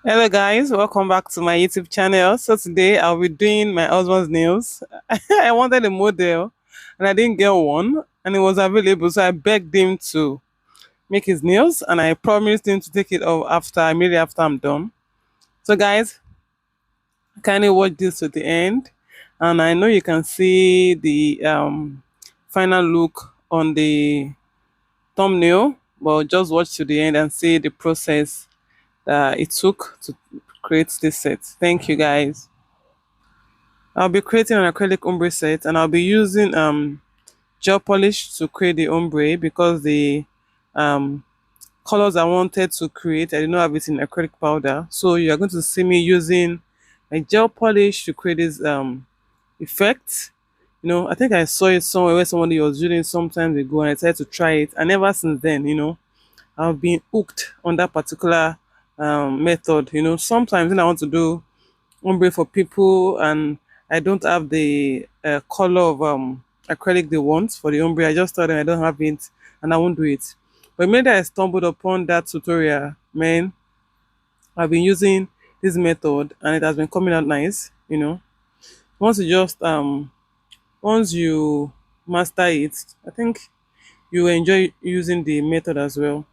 Hello guys, welcome back to my YouTube channel. So today I'll be doing my husband's nails. I wanted a model and I didn't get one and it was available, so I begged him to make his nails and I promised him to take it off immediately after I'm done. So guys, kindly watch this to the end and I know you can see the final look on the thumbnail, but just watch to the end and see the process that it took to create this set. Thank you guys. I'll be creating an acrylic ombre set and I'll be using gel polish to create the ombre because the um, colors I wanted to create, I did not have it in acrylic powder. So you are going to see me using a gel polish to create this effect. I think I saw it somewhere where somebody was doing it some time ago and I decided to try it. And ever since then, I've been hooked on that particular method. Sometimes when I want to do ombre for people and I don't have the color of acrylic they want for the ombre, I just told them I don't have it and I won't do it. But immediately I stumbled upon that tutorial, man, I've been using this method and it has been coming out nice. Once you just once you master it, I think you will enjoy using the method as well.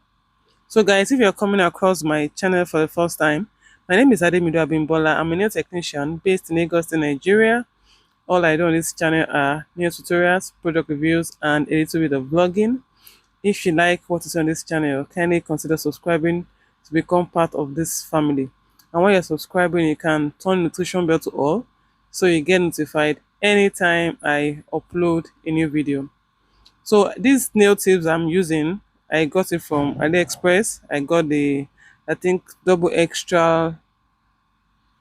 So guys, if you're coming across my channel for the first time, my name is Ademido Abimbola. I'm a nail technician based in Lagos, Nigeria. All I do on this channel are nail tutorials, product reviews, and a little bit of vlogging. If you like what you see on this channel, kindly consider subscribing to become part of this family. And when you're subscribing, you can turn the notification bell to all so you get notified anytime I upload a new video. So these nail tips I'm using, I got it from AliExpress. I got the, I think, double extra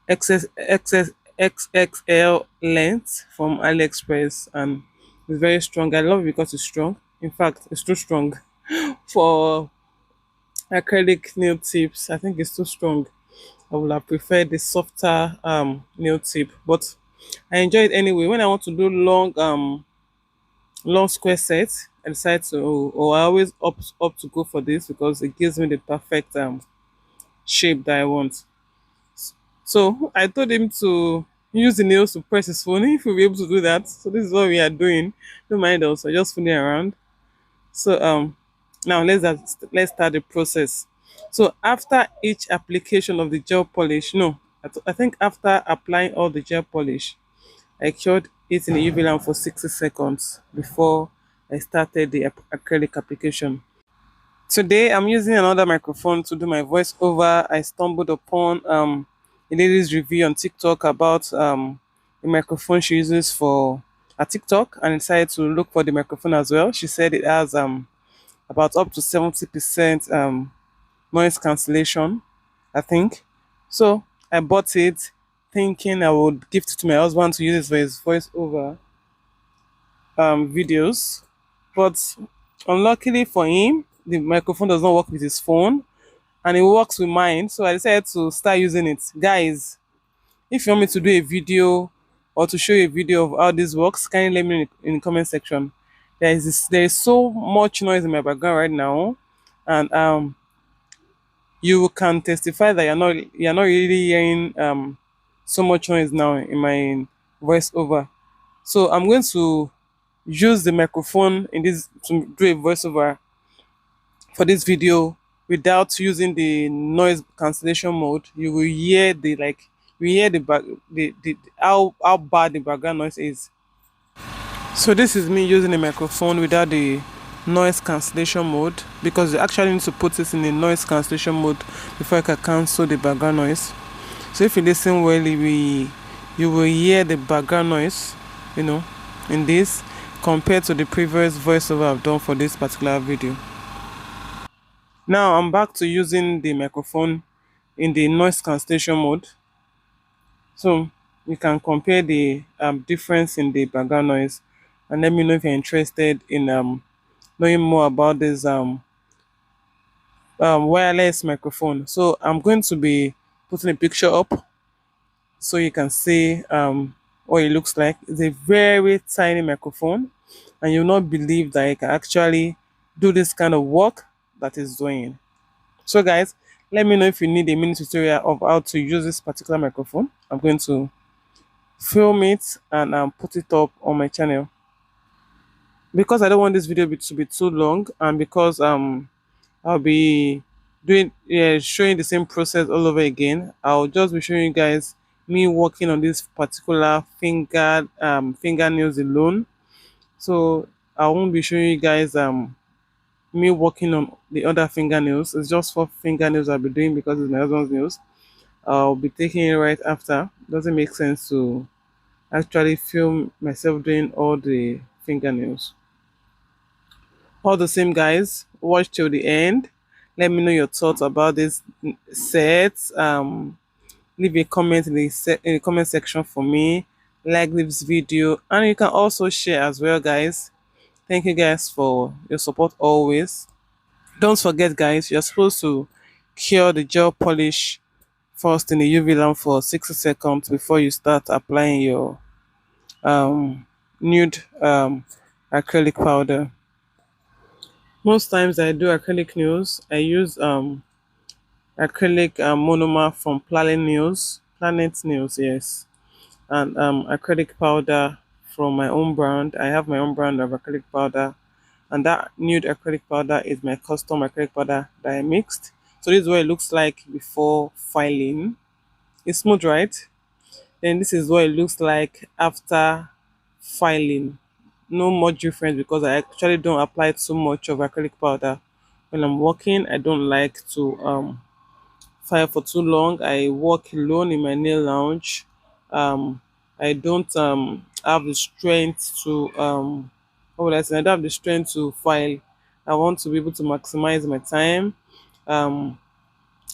XXL length from AliExpress, and it's very strong. I love it because it's strong. In fact, it's too strong for acrylic nail tips. I think it's too strong. I would have preferred the softer nail tip, but I enjoy it anyway. When I want to do long square sets, I decide to, or I always opt to go for this because it gives me the perfect shape that I want. So I told him to use the nails to press his phone if we'll be able to do that. So this is what we are doing. Don't mind us, we're just fooling around. So now let's start the process. So after each application of the gel polish, no, I think after applying all the gel polish, I cured it in the UV lamp for 60 seconds before I started the acrylic application. Today I'm using another microphone to do my voiceover. I stumbled upon a lady's review on TikTok about the microphone she uses for a TikTok and decided to look for the microphone as well. She said it has about up to 70% noise cancellation, I think. So I bought it thinking I would gift it to my husband to use it for his voiceover videos. But unluckily for him, the microphone does not work with his phone and it works with mine. So I decided to start using it. Guys, if you want me to do a video or to show you a video of how this works, can you let me know in the comment section? There is so much noise in my background right now, and you can testify that you're not really hearing so much noise now in my voiceover. So I'm going to use the microphone in this to do a voiceover for this video without using the noise cancellation mode. You will hear the how bad the background noise is. So this is me using the microphone without the noise cancellation mode because you actually need to put this in the noise cancellation mode before you can cancel the background noise. So if you listen well, you will hear the background noise, in this compared to the previous voiceover I've done for this particular video. Now I'm back to using the microphone in the noise cancellation mode. So you can compare the difference in the background noise and let me know if you're interested in knowing more about this wireless microphone. So I'm going to be putting a picture up so you can see what it looks like. It's a very tiny microphone and you'll not believe that you can actually do this kind of work that is doing. So guys, Let me know if you need a mini tutorial of how to use this particular microphone. I'm going to film it and put it up on my channel. Because I don't want this video to be too long, and because I'll be doing showing the same process all over again, I'll just be showing you guys me working on this particular fingernails alone. So I won't be showing you guys me working on the other fingernails. It's just 4 fingernails I'll be doing because it's my husband's nails. I'll be taking it right after. Doesn't make sense to actually film myself doing all the fingernails. All the same, guys, watch till the end. Let me know your thoughts about this set. Leave a comment in the comment section for me. Like this video, and you can also share as well, guys. Thank you guys for your support always. Don't forget, guys, you're supposed to cure the gel polish first in the UV lamp for 60 seconds before you start applying your nude acrylic powder. Most times I do acrylic nails. I use acrylic monomer from Planet Nails, yes, and acrylic powder from my own brand. I have my own brand of acrylic powder, and that nude acrylic powder is my custom acrylic powder that I mixed. So this is what it looks like before filing. It's smooth, right? Then this is what it looks like after filing. No much difference because I actually don't apply too much of acrylic powder when I'm working. I don't like to file for too long. I work alone in my nail lounge. I don't have the strength to what would I say? I don't have the strength to file. I want to be able to maximize my time. Um,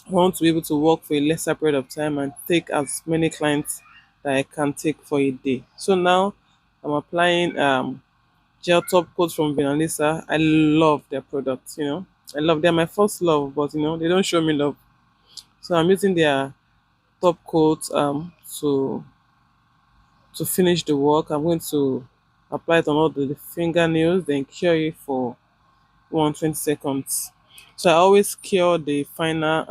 I want to be able to work for a lesser period of time and take as many clients that I can take for a day. So now I'm applying gel top coat from Vinalisa. I love their products, I love they're my first love, but they don't show me love. So I'm using their top coat to finish the work. I'm going to apply it on all the fingernails, then cure it for 120 seconds. So I always cure the final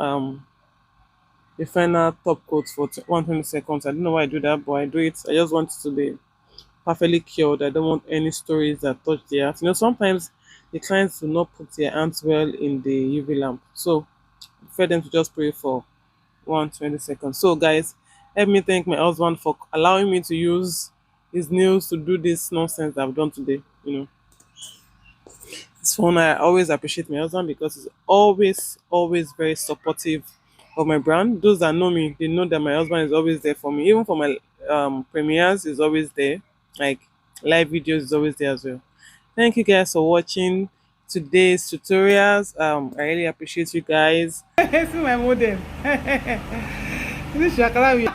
top coat for 120 seconds. I don't know why I do that, but I do it. I just want it to be perfectly cured. I don't want any stories that touch the hands. Sometimes the clients do not put their hands well in the UV lamp. So I prefer them to just spray for 120 seconds. So guys, let me thank my husband for allowing me to use his nails to do this nonsense that I've done today. It's fun. I always appreciate my husband because he's always very supportive of my brand. Those that know me, they know that my husband is always there for me. Even for my premieres, is always there. Like live videos is always there as well. Thank you guys for watching today's tutorials. I really appreciate you guys. See my modem. This shakala.